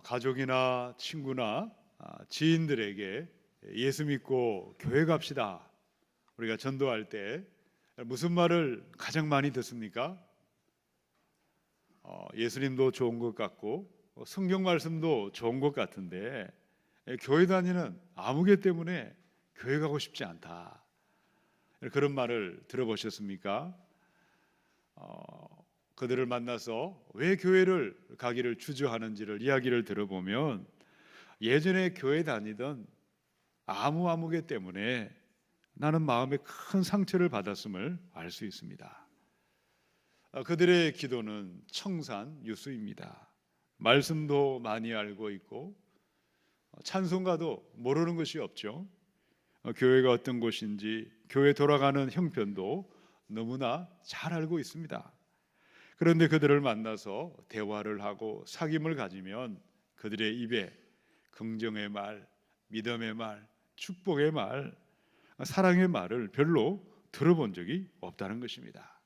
가족이나 친구나 지인들에게 예수 믿고 교회 갑시다. 우리가 전도할 때 무슨 말을 가장 많이 듣습니까? 예수님도 좋은 것 같고 성경 말씀도 좋은 것 같은데 교회 다니는 아무개 때문에 교회 가고 싶지 않다. 그런 말을 들어보셨습니까? 그들을 만나서 왜 교회를 가기를 주저하는지를 이야기를 들어보면 예전에 교회 다니던 아무개 때문에 나는 마음에 큰 상처를 받았음을 알 수 있습니다. 그들의 기도는 청산유수입니다. 말씀도 많이 알고 있고 찬송가도 모르는 것이 없죠. 교회가 어떤 곳인지 교회 돌아가는 형편도 너무나 잘 알고 있습니다. 그런데 그들을 만나서 대화를 하고 사귐을 가지면 그들의 입에 긍정의 말, 믿음의 말, 축복의 말, 사랑의 말을 별로 들어본 적이 없다는 것입니다.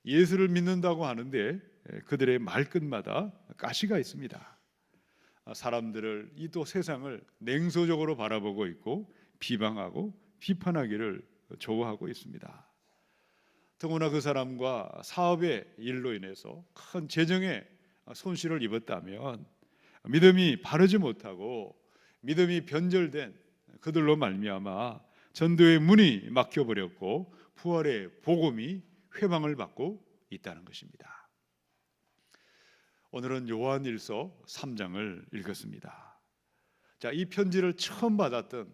예수를 믿는다고 하는데 그들의 말끝마다 가시가 있습니다. 사람들을 이 또 세상을 냉소적으로 바라보고 있고 비방하고 비판하기를 좋아하고 있습니다. 더구나 그 사람과 사업의 일로 인해서 큰 재정의 손실을 입었다면 믿음이 바르지 못하고 믿음이 변절된 그들로 말미암아 전도의 문이 막혀버렸고 부활의 복음이 회방을 받고 있다는 것입니다. 오늘은 요한일서 3장을 읽었습니다. 자, 이 편지를 처음 받았던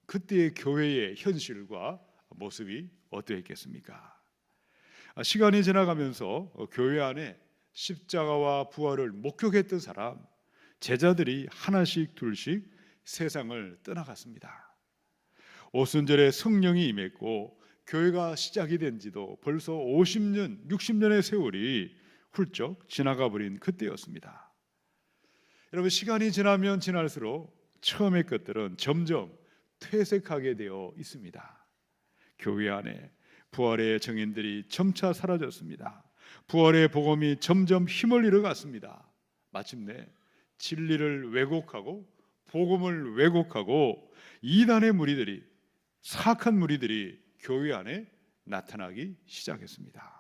그때의 교회의 현실과 모습이 어떠했겠습니까? 시간이 지나가면서 교회 안에 십자가와 부활을 목격했던 사람, 제자들이 하나씩 둘씩 세상을 떠나갔습니다. 오순절에 성령이 임했고 교회가 시작이 된 지도 벌써 50년, 60년의 세월이 훌쩍 지나가 버린 그때였습니다. 여러분, 시간이 지나면 지날수록 처음의 것들은 점점 퇴색하게 되어 있습니다. 교회 안에 부활의 증인들이 점차 사라졌습니다. 부활의 복음이 점점 힘을 잃어갔습니다. 마침내 진리를 왜곡하고 복음을 왜곡하고 이단의 무리들이, 사악한 무리들이 교회 안에 나타나기 시작했습니다.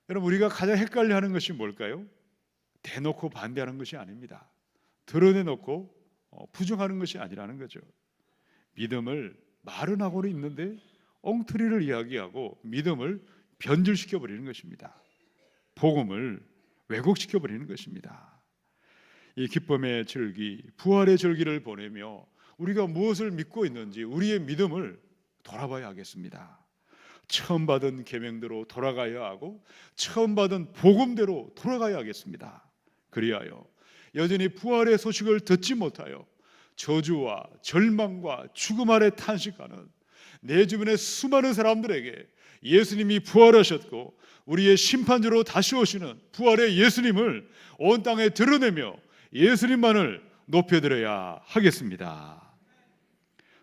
여러분, 우리가 가장 헷갈려하는 것이 뭘까요? 대놓고 반대하는 것이 아닙니다. 드러내놓고 부정하는 것이 아니라는 거죠. 믿음을 말은 하고는 있는데 엉터리를 이야기하고 믿음을 변질시켜 버리는 것입니다. 복음을 왜곡시켜 버리는 것입니다. 이 기쁨의 절기, 부활의 절기를 보내며 우리가 무엇을 믿고 있는지 우리의 믿음을 돌아봐야 하겠습니다. 처음 받은 계명대로 돌아가야 하고 처음 받은 복음대로 돌아가야 하겠습니다. 그리하여 여전히 부활의 소식을 듣지 못하여 저주와 절망과 죽음 아래 탄식하는 내 주변의 수많은 사람들에게 예수님이 부활하셨고 우리의 심판주로 다시 오시는 부활의 예수님을 온 땅에 드러내며 예수님만을 높여드려야 하겠습니다.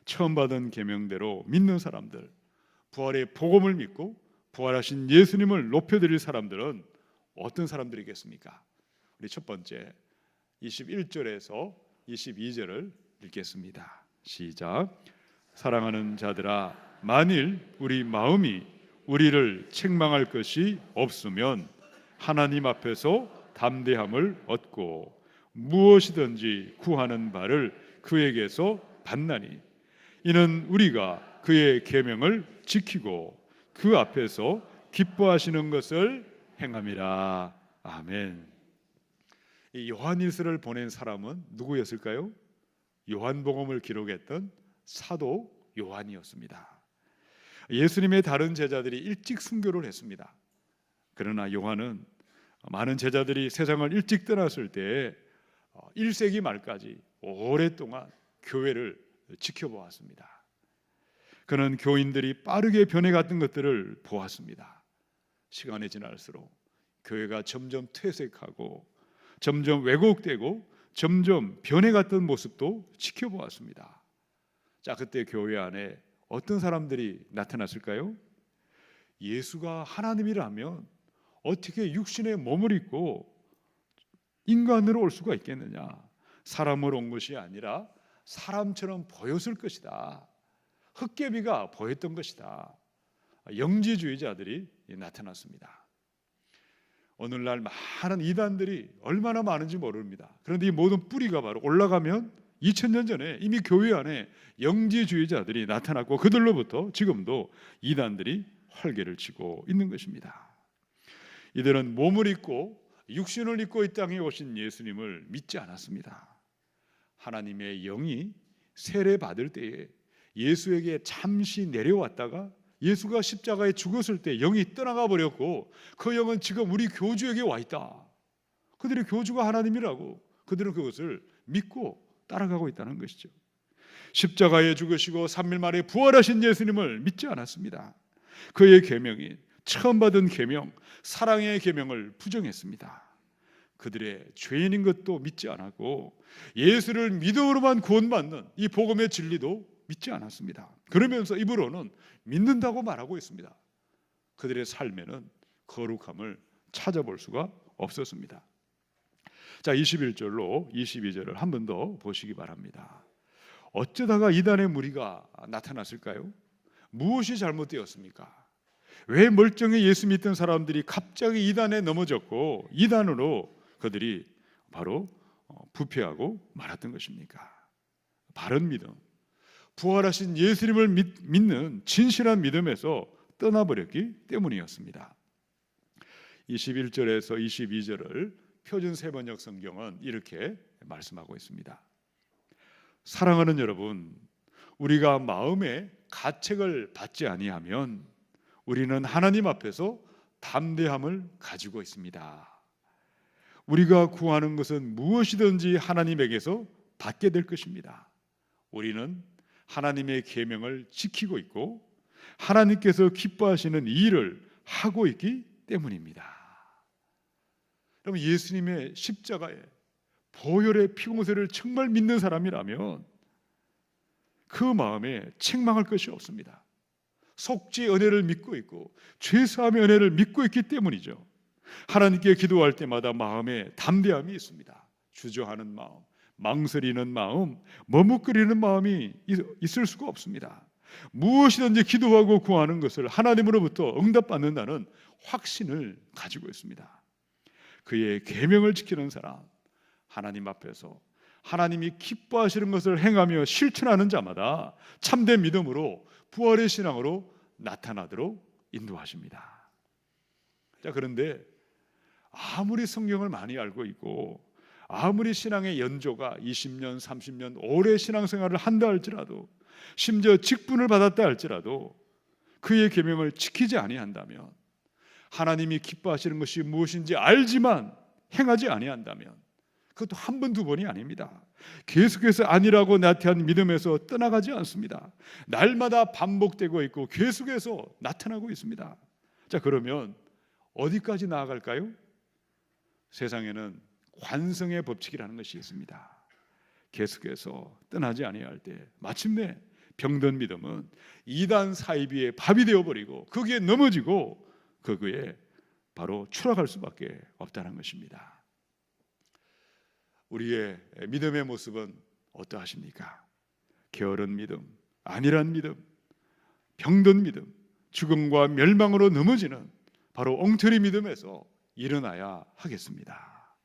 처음 받은 계명대로 믿는 사람들, 부활의 복음을 믿고 부활하신 예수님을 높여드릴 사람들은 어떤 사람들이겠습니까? 우리 첫 번째 21절에서 22절을 읽겠습니다. 시작. 사랑하는 자들아, 만일 우리 마음이 우리를 책망할 것이 없으면 하나님 앞에서 담대함을 얻고 무엇이든지 구하는 바를 그에게서 받나니 이는 우리가 그의 계명을 지키고 그 앞에서 기뻐하시는 것을 행함이라. 아멘. 이 요한일서를 보낸 사람은 누구였을까요? 요한복음을 기록했던 사도 요한이었습니다. 예수님의 다른 제자들이 일찍 순교를 했습니다. 그러나 요한은 많은 제자들이 세상을 일찍 떠났을 때 1세기 말까지 오랫동안 교회를 지켜보았습니다. 그는 교인들이 빠르게 변해갔던 것들을 보았습니다. 시간이 지날수록 교회가 점점 퇴색하고 점점 왜곡되고 점점 변해갔던 모습도 지켜보았습니다. 자, 그때 교회 안에 어떤 사람들이 나타났을까요? 예수가 하나님이라면 어떻게 육신의 몸을 입고 인간으로 올 수가 있겠느냐? 사람으로 온 것이 아니라 사람처럼 보였을 것이다. 흙개비가 보였던 것이다. 영지주의자들이 나타났습니다. 오늘날 많은 이단들이 얼마나 많은지 모릅니다. 그런데 이 모든 뿌리가 바로 올라가면 2000년 전에 이미 교회 안에 영지주의자들이 나타났고 그들로부터 지금도 이단들이 활개를 치고 있는 것입니다. 이들은 몸을 입고 육신을 입고 이 땅에 오신 예수님을 믿지 않았습니다. 하나님의 영이 세례받을 때에 예수에게 잠시 내려왔다가 예수가 십자가에 죽었을 때 영이 떠나가 버렸고 그 영은 지금 우리 교주에게 와 있다. 그들의 교주가 하나님이라고 그들은 그것을 믿고 따라가고 있다는 것이죠. 십자가에 죽으시고 3일 만에 부활하신 예수님을 믿지 않았습니다. 그의 계명인 처음 받은 계명, 사랑의 계명을 부정했습니다. 그들의 죄인인 것도 믿지 않았고 예수를 믿음으로만 구원받는 이 복음의 진리도 믿지 않았습니다. 그러면서 입으로는 믿는다고 말하고 있습니다. 그들의 삶에는 거룩함을 찾아볼 수가 없었습니다. 자, 21절로 22절을 한 번 더 보시기 바랍니다. 어쩌다가 이단의 무리가 나타났을까요? 무엇이 잘못되었습니까? 왜 멀쩡히 예수 믿던 사람들이 갑자기 이단에 넘어졌고 이단으로 그들이 바로 부패하고 말았던 것입니까? 바른 믿음, 부활하신 예수님을 믿는 진실한 믿음에서 떠나버렸기 때문이었습니다. 21절에서 22절을 표준 세번역 성경은 이렇게 말씀하고 있습니다. 사랑하는 여러분, 우리가 마음에 가책을 받지 아니하면 우리는 하나님 앞에서 담대함을 가지고 있습니다. 우리가 구하는 것은 무엇이든지 하나님에게서 받게 될 것입니다. 우리는 하나님의 계명을 지키고 있고 하나님께서 기뻐하시는 이 일을 하고 있기 때문입니다. 그럼 예수님의 십자가에 보혈의 피공세를 정말 믿는 사람이라면 그 마음에 책망할 것이 없습니다. 속죄의 은혜를 믿고 있고 죄사함의 은혜를 믿고 있기 때문이죠. 하나님께 기도할 때마다 마음에 담대함이 있습니다. 주저하는 마음, 망설이는 마음, 머뭇거리는 마음이 있을 수가 없습니다. 무엇이든지 기도하고 구하는 것을 하나님으로부터 응답받는다는 확신을 가지고 있습니다. 그의 계명을 지키는 사람, 하나님 앞에서 하나님이 기뻐하시는 것을 행하며 실천하는 자마다 참된 믿음으로 부활의 신앙으로 나타나도록 인도하십니다. 자, 그런데 아무리 성경을 많이 알고 있고 아무리 신앙의 연조가 20년, 30년 오래 신앙생활을 한다 할지라도 심지어 직분을 받았다 할지라도 그의 계명을 지키지 아니한다면 하나님이 기뻐하시는 것이 무엇인지 알지만 행하지 아니한다면 그것도 한 번, 두 번이 아닙니다. 계속해서 아니라고 나타난 믿음에서 떠나가지 않습니다. 날마다 반복되고 있고 계속해서 나타나고 있습니다. 자, 그러면 어디까지 나아갈까요? 세상에는 관성의 법칙이라는 것이 있습니다. 계속해서 떠나지 아니할 때 마침내 병든 믿음은 이단 사이비의 밥이 되어버리고 거기에 넘어지고 거기에 바로 추락할 수밖에 없다는 것입니다. 우리의 믿음의 모습은 어떠하십니까? 게으른 믿음, 안일한 믿음, 병든 믿음, 죽음과 멸망으로 넘어지는 바로 엉터리 믿음에서 일어나야 하겠습니다.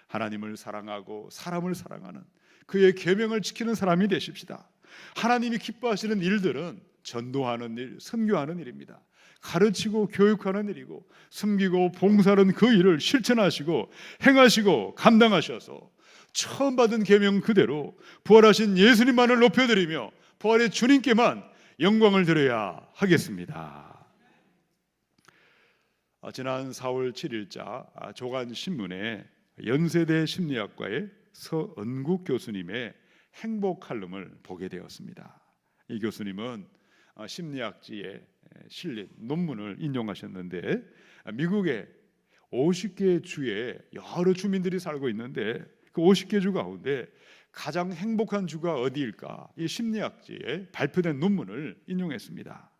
하나님을 사랑하고 사람을 사랑하는 그의 계명을 지키는 사람이 되십시다. 하나님이 기뻐하시는 일들은 전도하는 일, 선교하는 일입니다. 가르치고 교육하는 일이고 섬기고 봉사하는 그 일을 실천하시고 행하시고 감당하셔서 처음 받은 계명 그대로 부활하신 예수님만을 높여드리며 부활의 주님께만 영광을 드려야 하겠습니다. 지난 4월 7일자 조간신문에 연세대 심리학과의 서은국 교수님의 행복 칼럼을 보게 되었습니다. 이 교수님은 심리학지에 실린 논문을 인용하셨는데 미국의 50개 주에 여러 주민들이 살고 있는데 그 50개 주 가운데 가장 행복한 주가 어디일까? 이 심리학지에 발표된 논문을 인용했습니다.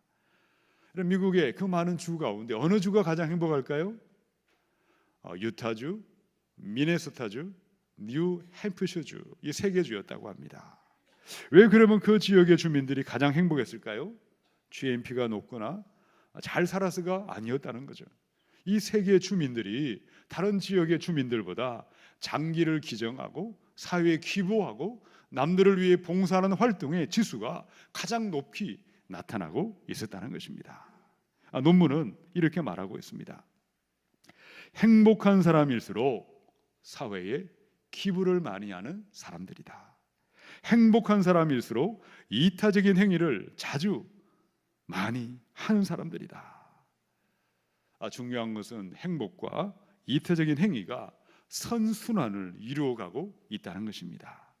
미국의 그 많은 주 가운데 어느 주가 가장 행복할까요? 유타주, 미네소타주, 뉴햄프셔주 이 세 개 주였다고 합니다. 왜 그러면 그 지역의 주민들이 가장 행복했을까요? GNP가 높거나 잘 살아서가 아니었다는 거죠. 이 세 개의 주민들이 다른 지역의 주민들보다 장기를 기정하고 사회에 기부하고 남들을 위해 봉사하는 활동의 지수가 가장 높이 나타나고 있었다는 것입니다. 논문은 이렇게 말하고 있습니다. 행복한 사람일수록 사회에 기부를 많이 하는 사람들이다. 행복한 사람일수록 이타적인 행위를 자주 많이 하는 사람들이다. 중요한 것은 행복과 이타적인 행위가 선순환을 이루어가고 있다는 것입니다.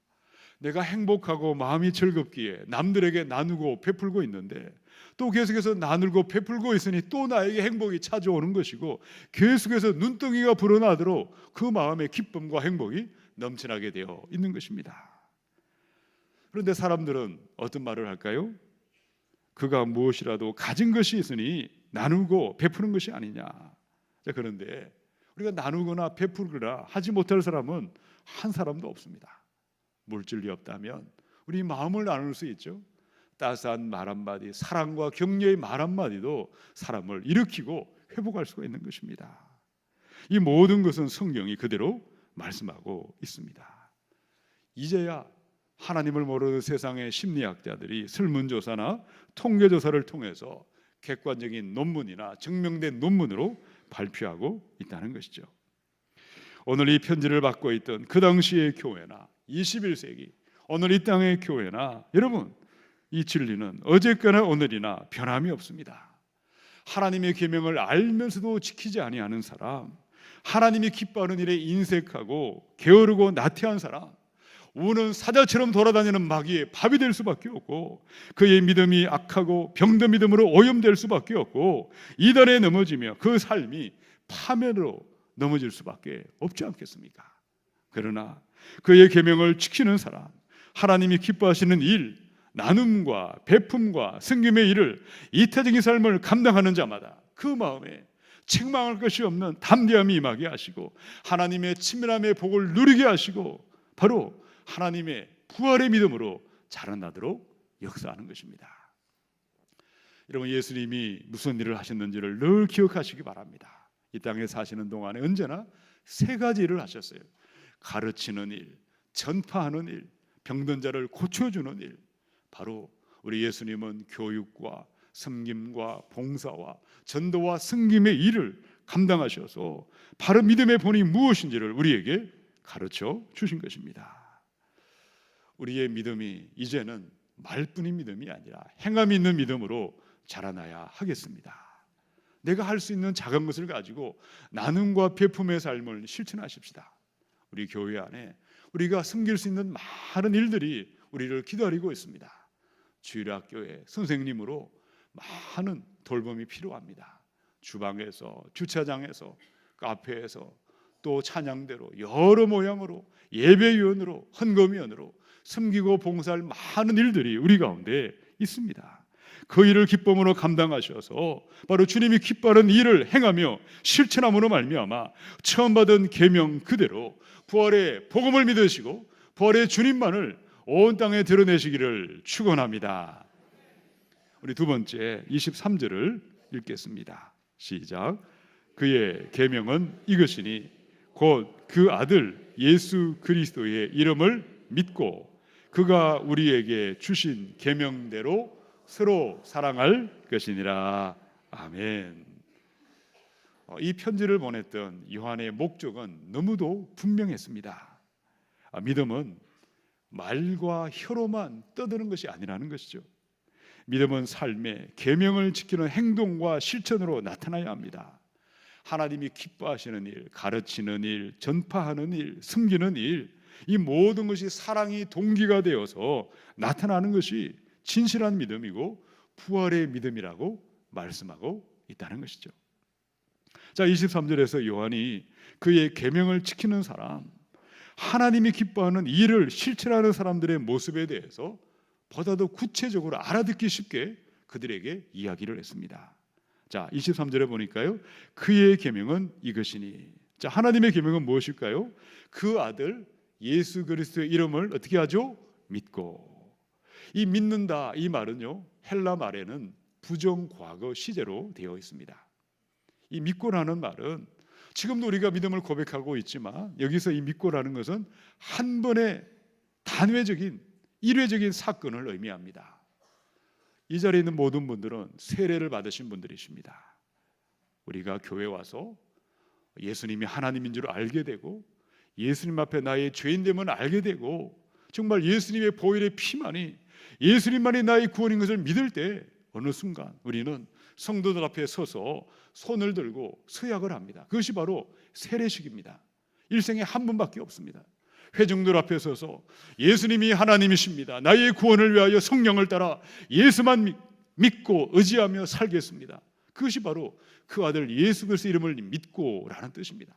내가 행복하고 마음이 즐겁기에 남들에게 나누고 베풀고 있는데 또 계속해서 나누고 베풀고 있으니 또 나에게 행복이 찾아오는 것이고 계속해서 눈덩이가 불어나도록 그 마음의 기쁨과 행복이 넘쳐나게 되어 있는 것입니다. 그런데 사람들은 어떤 말을 할까요? 그가 무엇이라도 가진 것이 있으니 나누고 베푸는 것이 아니냐. 그런데 우리가 나누거나 베풀거나 하지 못할 사람은 한 사람도 없습니다. 물질이 없다면 우리 마음을 나눌 수 있죠. 따스한 말 한마디, 사랑과 격려의 말 한마디도 사람을 일으키고 회복할 수가 있는 것입니다. 이 모든 것은 성경이 그대로 말씀하고 있습니다. 이제야 하나님을 모르는 세상의 심리학자들이 설문조사나 통계조사를 통해서 객관적인 논문이나 증명된 논문으로 발표하고 있다는 것이죠. 오늘 이 편지를 받고 있던 그 당시의 교회나 21세기 오늘 이 땅의 교회나 여러분, 이 진리는 어제까나 오늘이나 변함이 없습니다. 하나님의 계명을 알면서도 지키지 아니하는 사람, 하나님이 기뻐하는 일에 인색하고 게으르고 나태한 사람, 우는 사자처럼 돌아다니는 마귀의 밥이 될 수밖에 없고 그의 믿음이 악하고 병든 믿음으로 오염될 수밖에 없고 이단에 넘어지며 그 삶이 파멸로 넘어질 수밖에 없지 않겠습니까? 그러나 그의 계명을 지키는 사람, 하나님이 기뻐하시는 일, 나눔과 베품과 섬김의 일을 이타적인 삶을 감당하는 자마다 그 마음에 책망할 것이 없는 담대함이 임하게 하시고 하나님의 친밀함의 복을 누리게 하시고 바로 하나님의 부활의 믿음으로 자라나도록 역사하는 것입니다. 여러분, 예수님이 무슨 일을 하셨는지를 늘 기억하시기 바랍니다. 이 땅에 사시는 동안에 언제나 세 가지 일을 하셨어요. 가르치는 일, 전파하는 일, 병든 자를 고쳐주는 일. 바로 우리 예수님은 교육과 섬김과 봉사와 전도와 섬김의 일을 감당하셔서 바로 믿음의 본이 무엇인지를 우리에게 가르쳐 주신 것입니다. 우리의 믿음이 이제는 말뿐인 믿음이 아니라 행함이 있는 믿음으로 자라나야 하겠습니다. 내가 할 수 있는 작은 것을 가지고 나눔과 베품의 삶을 실천하십시다. 우리 교회 안에 우리가 섬길 수 있는 많은 일들이 우리를 기다리고 있습니다. 주일학교에 선생님으로 많은 돌봄이 필요합니다. 주방에서, 주차장에서, 카페에서, 또 찬양대로 여러 모양으로 예배위원으로, 헌금위원으로 섬기고 봉사할 많은 일들이 우리 가운데 있습니다. 그 일을 기쁨으로 감당하셔서 바로 주님이 기뻐하는 일을 행하며 실천함으로 말미암아 처음 받은 계명 그대로 부활의 복음을 믿으시고 부활의 주님만을 온 땅에 드러내시기를 축원합니다. 우리 두 번째 23절을 읽겠습니다. 시작. 그의 계명은 이것이니 곧 그 아들 예수 그리스도의 이름을 믿고 그가 우리에게 주신 계명대로 서로 사랑할 것이니라. 아멘. 이 편지를 보냈던 요한의 목적은 너무도 분명했습니다. 믿음은 말과 혀로만 떠드는 것이 아니라는 것이죠. 믿음은 삶의 계명을 지키는 행동과 실천으로 나타나야 합니다. 하나님이 기뻐하시는 일, 가르치는 일, 전파하는 일, 섬기는 일, 이 모든 것이 사랑이 동기가 되어서 나타나는 것이 진실한 믿음이고 부활의 믿음이라고 말씀하고 있다는 것이죠. 자, 23절에서 요한이 그의 계명을 지키는 사람, 하나님이 기뻐하는 일을 실천하는 사람들의 모습에 대해서 보다도 구체적으로 알아듣기 쉽게 그들에게 이야기를 했습니다. 자, 23절에 보니까요, 그의 계명은 이것이니. 자, 하나님의 계명은 무엇일까요? 그 아들 예수 그리스도의 이름을 어떻게 하죠? 믿고. 이 믿는다 이 말은요, 헬라 말에는 부정 과거 시제로 되어 있습니다. 이 믿고라는 말은 지금도 우리가 믿음을 고백하고 있지만 여기서 이 믿고라는 것은 한 번의 단회적인 일회적인 사건을 의미합니다. 이 자리에 있는 모든 분들은 세례를 받으신 분들이십니다. 우리가 교회 와서 예수님이 하나님인 줄 알게 되고 예수님 앞에 나의 죄인됨을 알게 되고 정말 예수님의 보혈의 피만이 예수님만이 나의 구원인 것을 믿을 때 어느 순간 우리는 성도들 앞에 서서 손을 들고 서약을 합니다. 그것이 바로 세례식입니다. 일생에 한 번밖에 없습니다. 회중들 앞에 서서 예수님이 하나님이십니다. 나의 구원을 위하여 성령을 따라 예수만 믿고 의지하며 살겠습니다. 그것이 바로 그 아들 예수 그리스도 이름을 믿고라는 뜻입니다.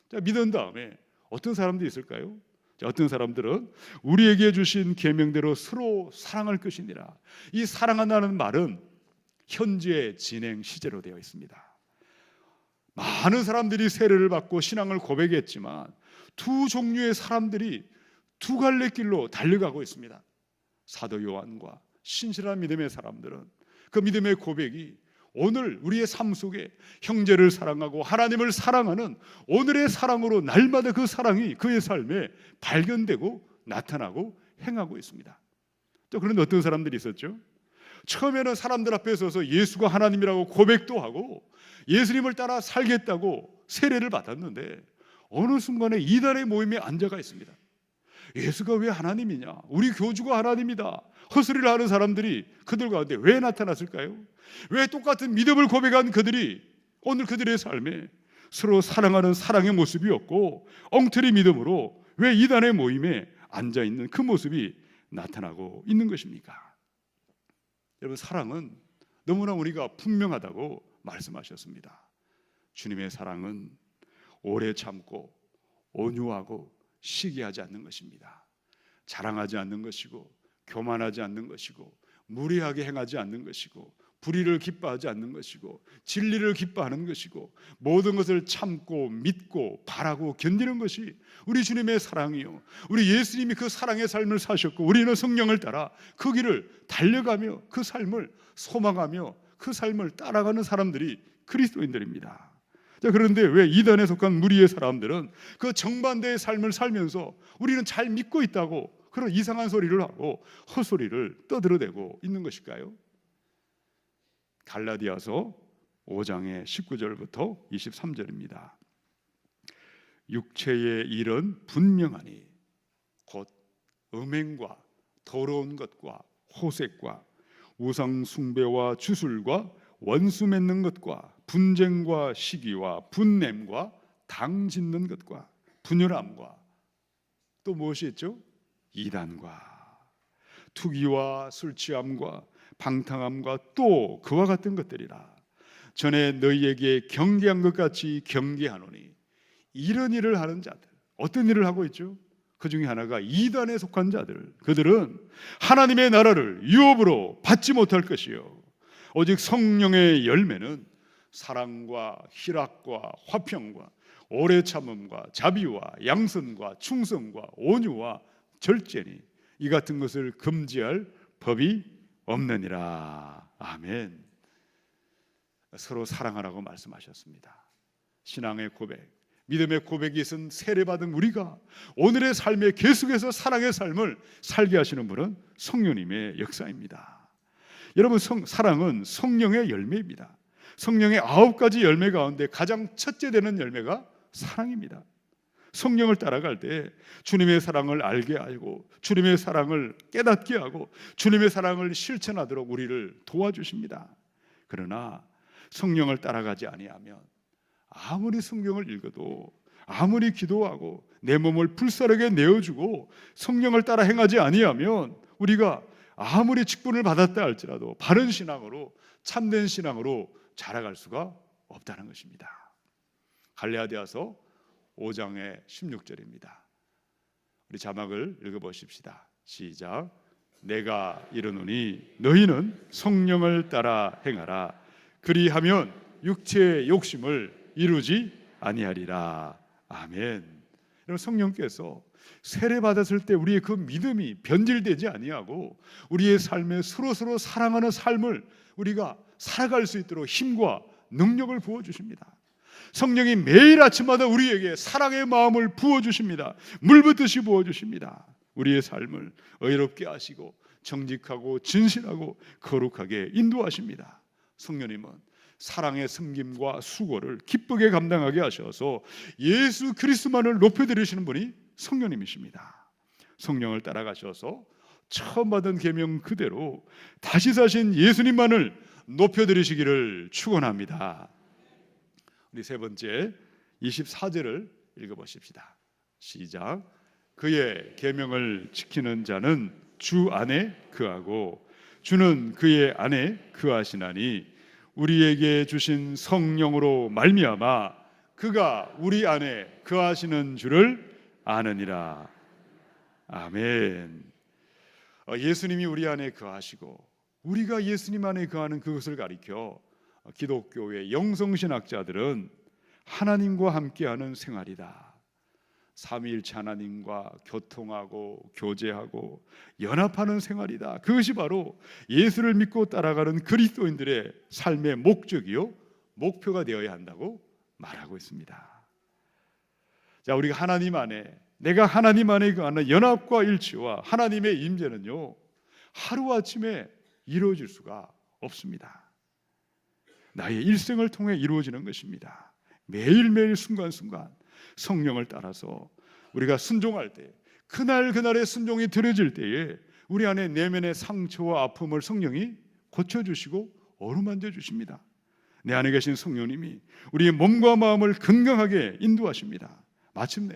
자, 믿은 다음에 어떤 사람들이 있을까요? 자, 어떤 사람들은 우리에게 주신 계명대로 서로 사랑할 것이니라. 이 사랑한다는 말은 현재 진행 시제로 되어 있습니다. 많은 사람들이 세례를 받고 신앙을 고백했지만 두 종류의 사람들이 두 갈래 길로 달려가고 있습니다. 사도 요한과 신실한 믿음의 사람들은 그 믿음의 고백이 오늘 우리의 삶 속에 형제를 사랑하고 하나님을 사랑하는 오늘의 사랑으로 날마다 그 사랑이 그의 삶에 발견되고 나타나고 행하고 있습니다. 또 그런데 어떤 사람들이 있었죠? 처음에는 사람들 앞에 서서 예수가 하나님이라고 고백도 하고 예수님을 따라 살겠다고 세례를 받았는데 어느 순간에 이단의 모임에 앉아가 있습니다. 예수가 왜 하나님이냐? 우리 교주가 하나님이다. 헛소리를 하는 사람들이 그들 가운데 왜 나타났을까요? 왜 똑같은 믿음을 고백한 그들이 오늘 그들의 삶에 서로 사랑하는 사랑의 모습이 없고 엉터리 믿음으로 왜 이단의 모임에 앉아있는 그 모습이 나타나고 있는 것입니까? 여러분, 사랑은 너무나 우리가 분명하다고 말씀하셨습니다. 주님의 사랑은 오래 참고 온유하고 시기하지 않는 것입니다. 자랑하지 않는 것이고 교만하지 않는 것이고 무리하게 행하지 않는 것이고 불의를 기뻐하지 않는 것이고 진리를 기뻐하는 것이고 모든 것을 참고 믿고 바라고 견디는 것이 우리 주님의 사랑이요, 우리 예수님이 그 사랑의 삶을 사셨고 우리는 성령을 따라 그 길을 달려가며 그 삶을 소망하며 그 삶을 따라가는 사람들이 그리스도인들입니다. 자, 그런데 왜 이단에 속한 무리의 사람들은 그 정반대의 삶을 살면서 우리는 잘 믿고 있다고 그런 이상한 소리를 하고 헛소리를 떠들어대고 있는 것일까요? 갈라디아서 5장의 19절부터 23절입니다. 육체의 일은 분명하니 곧 음행과 더러운 것과 호색과 우상 숭배와 주술과 원수 맺는 것과 분쟁과 시기와 분냄과 당 짓는 것과 분열함과 또 무엇이 있죠? 이단과 투기와 술 취함과 방탕함과 또 그와 같은 것들이라. 전에 너희에게 경계한 것 같이 경계하노니. 이런 일을 하는 자들, 어떤 일을 하고 있죠? 그 중에 하나가 이단에 속한 자들. 그들은 하나님의 나라를 유업으로 받지 못할 것이요 오직 성령의 열매는 사랑과 희락과 화평과 오래 참음과 자비와 양선과 충성과 온유와 절제니 이 같은 것을 금지할 법이 없느니라. 아멘. 서로 사랑하라고 말씀하셨습니다. 신앙의 고백, 믿음의 고백이 있은 세례받은 우리가 오늘의 삶에 계속해서 사랑의 삶을 살게 하시는 분은 성령님의 역사입니다. 여러분, 사랑은 성령의 열매입니다. 성령의 9가지 열매 가운데 가장 첫째 되는 열매가 사랑입니다. 성령을 따라갈 때 주님의 사랑을 알게 하고 주님의 사랑을 깨닫게 하고 주님의 사랑을 실천하도록 우리를 도와주십니다. 그러나 성령을 따라가지 아니하면 아무리 성경을 읽어도 아무리 기도하고 내 몸을 불사르게 내어주고 성령을 따라 행하지 아니하면 우리가 아무리 직분을 받았다 할지라도 바른 신앙으로 참된 신앙으로 자라갈 수가 없다는 것입니다. 갈라디아서 5장의 16절입니다. 우리 자막을 읽어보십시다. 시작. 내가 이르노니 너희는 성령을 따라 행하라. 그리하면 육체의 욕심을 이루지 아니하리라. 아멘. 여러분, 성령께서 세례 받았을 때 우리의 그 믿음이 변질되지 아니하고 우리의 삶에 서로 사랑하는 삶을 우리가 살아갈 수 있도록 힘과 능력을 부어 주십니다. 성령이 매일 아침마다 우리에게 사랑의 마음을 부어 주십니다. 물 붓듯이 부어 주십니다. 우리의 삶을 의롭게 하시고 정직하고 진실하고 거룩하게 인도하십니다. 성령님은 사랑의 섬김과 수고를 기쁘게 감당하게 하셔서 예수 그리스도만을 높여드리시는 분이 성령님이십니다. 성령을 따라가셔서 처음 받은 계명 그대로 다시 사신 예수님만을 높여드리시기를 축원합니다. 우리 세 번째 24절을 읽어보십시다. 시작. 그의 계명을 지키는 자는 주 안에 거하고 주는 그의 안에 거하시나니 우리에게 주신 성령으로 말미암아 그가 우리 안에 거하시는 줄을 아느니라. 아멘. 예수님이 우리 안에 거하시고 우리가 예수님 안에 거하는 그것을 가리켜 기독교의 영성신학자들은 하나님과 함께하는 생활이다, 삼위일체 하나님과 교통하고 교제하고 연합하는 생활이다, 그것이 바로 예수를 믿고 따라가는 그리스도인들의 삶의 목적이요 목표가 되어야 한다고 말하고 있습니다. 자, 우리가 하나님 안에, 내가 하나님 안에 거하는 연합과 일치와 하나님의 임재는요 하루아침에 이루어질 수가 없습니다. 나의 일생을 통해 이루어지는 것입니다. 매일매일 순간순간 성령을 따라서 우리가 순종할 때, 그날의 순종이 드려질 때에 우리 안에 내면의 상처와 아픔을 성령이 고쳐주시고 어루만져 주십니다. 내 안에 계신 성령님이 우리의 몸과 마음을 건강하게 인도하십니다. 마침내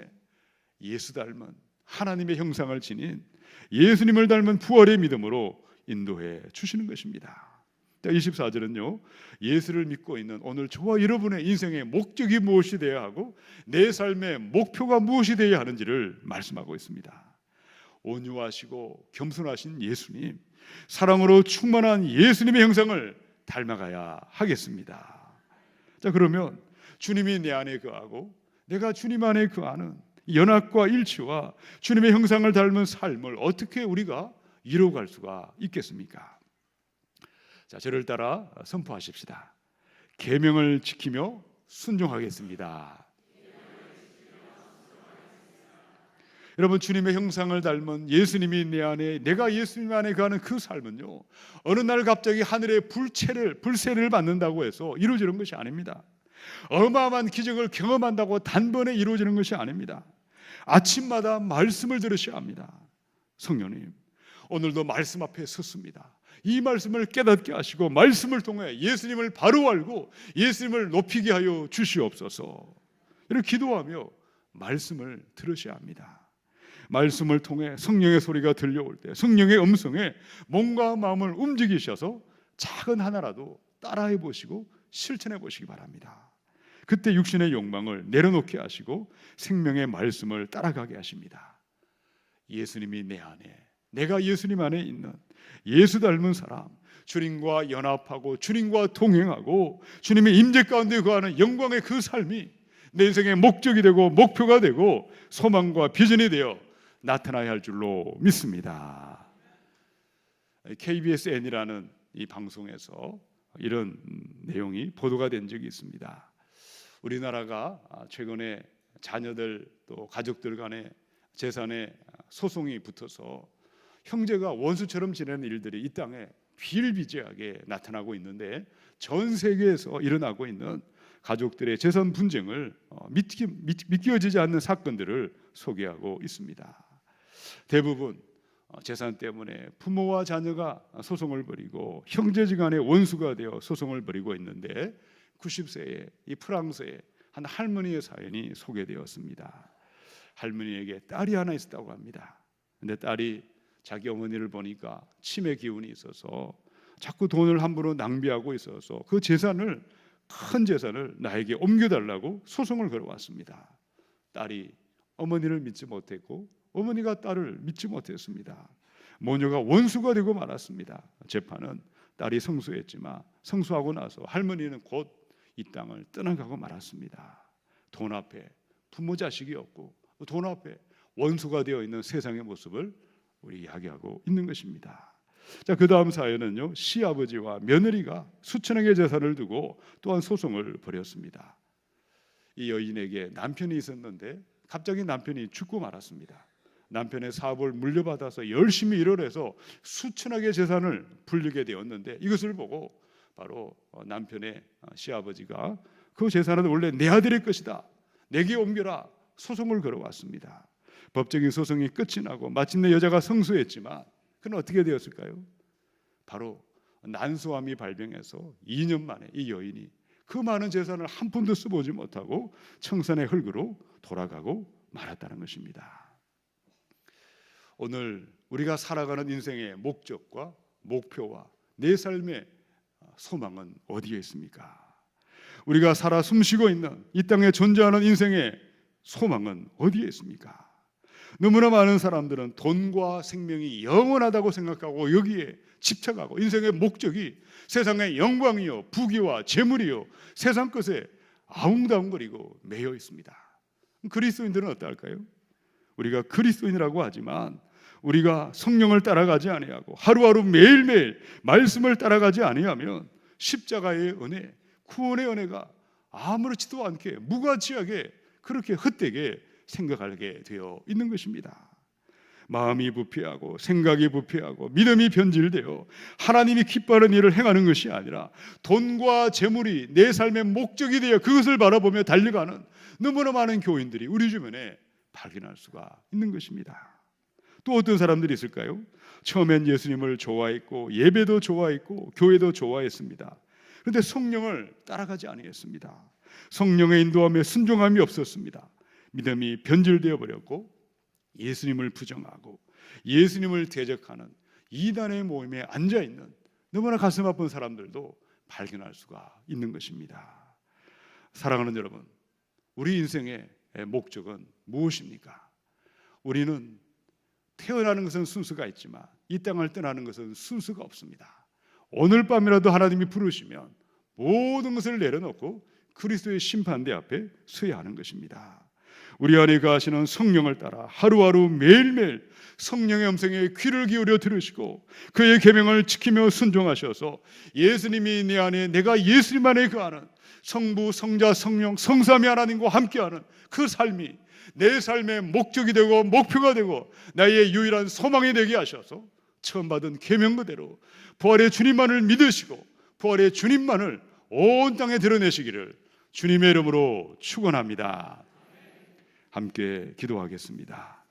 예수 닮은 하나님의 형상을 지닌 예수님을 닮은 부활의 믿음으로 인도해 주시는 것입니다. 24절은요 예수를 믿고 있는 오늘 저와 여러분의 인생의 목적이 무엇이 되어야 하고 내 삶의 목표가 무엇이 되어야 하는지를 말씀하고 있습니다. 온유하시고 겸손하신 예수님, 사랑으로 충만한 예수님의 형상을 닮아가야 하겠습니다. 자, 그러면 주님이 내 안에 거하고 내가 주님 안에 거하는 연합과 일치와 주님의 형상을 닮은 삶을 어떻게 우리가 이루어갈 수가 있겠습니까? 자, 저를 따라 선포하십시다. 계명을 지키며 순종하겠습니다. 여러분, 주님의 형상을 닮은 예수님이 내 안에, 내가 예수님 안에 가는 그 삶은요 어느 날 갑자기 하늘의 불세를 받는다고 해서 이루어지는 것이 아닙니다. 어마어마한 기적을 경험한다고 단번에 이루어지는 것이 아닙니다. 아침마다 말씀을 들으셔야 합니다. 성령님, 오늘도 말씀 앞에 섰습니다. 이 말씀을 깨닫게 하시고 말씀을 통해 예수님을 바로 알고 예수님을 높이게 하여 주시옵소서. 이렇게 기도하며 말씀을 들으셔야 합니다. 말씀을 통해 성령의 소리가 들려올 때 성령의 음성에 몸과 마음을 움직이셔서 작은 하나라도 따라해 보시고 실천해 보시기 바랍니다. 그때 육신의 욕망을 내려놓게 하시고 생명의 말씀을 따라가게 하십니다. 예수님이 내 안에, 내가 예수님 안에 있는 예수 닮은 사람, 주님과 연합하고 주님과 동행하고 주님의 임재 가운데 거하는 영광의 그 삶이 내 인생의 목적이 되고 목표가 되고 소망과 비전이 되어 나타나야 할 줄로 믿습니다. KBSN이라는 이 방송에서 이런 내용이 보도가 된 적이 있습니다. 우리나라가 최근에 자녀들 또 가족들 간의 재산에 소송이 붙어서 형제가 원수처럼 지내는 일들이 이 땅에 비일비재하게 나타나고 있는데, 전 세계에서 일어나고 있는 가족들의 재산 분쟁을 믿겨지지 않는 사건들을 소개하고 있습니다. 대부분 재산 때문에 부모와 자녀가 소송을 벌이고 형제지간의 원수가 되어 소송을 벌이고 있는데, 90세의 이 프랑스의 한 할머니의 사연이 소개되었습니다. 할머니에게 딸이 하나 있었다고 합니다. 근데 딸이 자기 어머니를 보니까 치매 기운이 있어서 자꾸 돈을 함부로 낭비하고 있어서 그 재산을, 큰 재산을 나에게 옮겨달라고 소송을 걸어왔습니다. 딸이 어머니를 믿지 못했고 어머니가 딸을 믿지 못했습니다. 모녀가 원수가 되고 말았습니다. 재판은 딸이 성수했지만 성수하고 나서 할머니는 곧 이 땅을 떠나가고 말았습니다. 돈 앞에 부모 자식이 없고 돈 앞에 원수가 되어 있는 세상의 모습을 우리 이야기하고 있는 것입니다. 자, 그 다음 사연은요, 시아버지와 며느리가 수천억의 재산을 두고 또한 소송을 벌였습니다. 이 여인에게 남편이 있었는데 갑자기 남편이 죽고 말았습니다. 남편의 사업을 물려받아서 열심히 일을 해서 수천억의 재산을 불리게 되었는데 이것을 보고 바로 남편의 시아버지가 그 재산은 원래 내 아들의 것이다, 내게 옮겨라, 소송을 걸어왔습니다. 법적인 소송이 끝이 나고 마침내 여자가 성수했지만 그는 어떻게 되었을까요? 바로 난소암이 발병해서 2년 만에 이 여인이 그 많은 재산을 한 푼도 써보지 못하고 청산의 흙으로 돌아가고 말았다는 것입니다. 오늘 우리가 살아가는 인생의 목적과 목표와 내 삶의 소망은 어디에 있습니까? 우리가 살아 숨쉬고 있는 이 땅에 존재하는 인생의 소망은 어디에 있습니까? 너무나 많은 사람들은 돈과 생명이 영원하다고 생각하고 여기에 집착하고 인생의 목적이 세상의 영광이요, 부귀와 재물이요, 세상 것에 아웅다웅거리고 매여 있습니다. 그리스도인들은 어떨까요? 우리가 그리스도인이라고 하지만 우리가 성령을 따라가지 아니하고 하루하루 매일매일 말씀을 따라가지 아니하면 십자가의 은혜, 구원의 은혜가 아무렇지도 않게 무가치하게 그렇게 헛되게 생각하게 되어 있는 것입니다. 마음이 부패하고 생각이 부패하고 믿음이 변질되어 하나님이 기뻐하는 일을 행하는 것이 아니라 돈과 재물이 내 삶의 목적이 되어 그것을 바라보며 달려가는 너무나 많은 교인들이 우리 주변에 발견할 수가 있는 것입니다. 또 어떤 사람들이 있을까요? 처음엔 예수님을 좋아했고 예배도 좋아했고 교회도 좋아했습니다. 그런데 성령을 따라가지 아니했습니다. 성령의 인도함에 순종함이 없었습니다. 믿음이 변질되어 버렸고 예수님을 부정하고 예수님을 대적하는 이단의 모임에 앉아있는 너무나 가슴 아픈 사람들도 발견할 수가 있는 것입니다. 사랑하는 여러분, 우리 인생의 목적은 무엇입니까? 우리는 태어나는 것은 순서가 있지만 이 땅을 떠나는 것은 순서가 없습니다. 오늘 밤이라도 하나님이 부르시면 모든 것을 내려놓고 그리스도의 심판대 앞에 서야 하는 것입니다. 우리 안에 거하시는 성령을 따라 하루하루 매일매일 성령의 음성에 귀를 기울여 들으시고 그의 계명을 지키며 순종하셔서 예수님이 내 안에, 내가 예수님 안에 거하는 성부, 성자, 성령, 성삼위 하나님과 함께하는 그 삶이 내 삶의 목적이 되고 목표가 되고 나의 유일한 소망이 되게 하셔서 처음 받은 계명 그대로 부활의 주님만을 믿으시고 부활의 주님만을 온 땅에 드러내시기를 주님의 이름으로 축원합니다. 함께 기도하겠습니다.